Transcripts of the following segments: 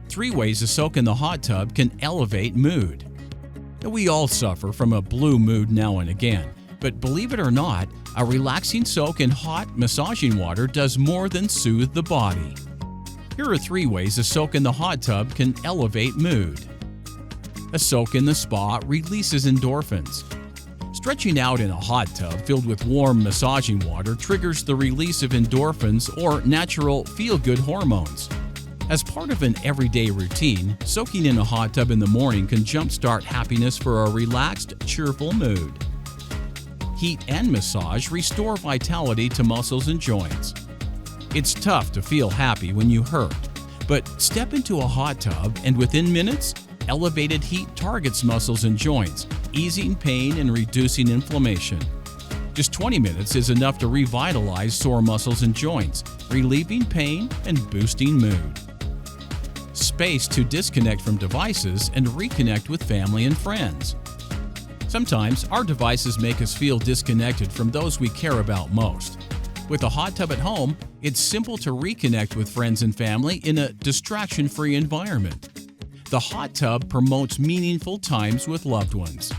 3 ways a soak in the hot tub can elevate mood. We all suffer from a blue mood now and again, but believe it or not, a relaxing soak in hot, massaging water does more than soothe the body. Here are 3 ways a soak in the hot tub can elevate mood. A soak in the spa releases endorphins. Stretching out in a hot tub filled with warm, massaging water triggers the release of endorphins or natural feel-good hormones. As part of an everyday routine, soaking in a hot tub in the morning can jumpstart happiness for a relaxed, cheerful mood. Heat and massage restore vitality to muscles and joints. It's tough to feel happy when you hurt, but step into a hot tub and within minutes, elevated heat targets muscles and joints, easing pain and reducing inflammation. Just 20 minutes is enough to revitalize sore muscles and joints, relieving pain and boosting mood. Space to disconnect from devices and reconnect with family and friends. Sometimes our devices make us feel disconnected from those we care about most. With a hot tub at home, it's simple to reconnect with friends and family in a distraction-free environment. The hot tub promotes meaningful times with loved ones.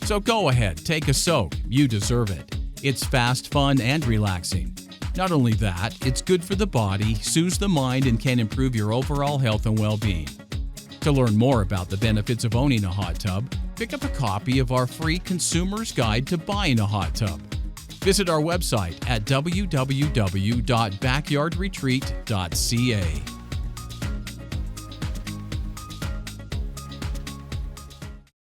So go ahead, take a soak. You deserve it. It's fast, fun, and relaxing. Not only that, it's good for the body, soothes the mind, and can improve your overall health and well-being. To learn more about the benefits of owning a hot tub, pick up a copy of our free Consumer's Guide to Buying a Hot Tub. Visit our website at www.backyardretreat.ca.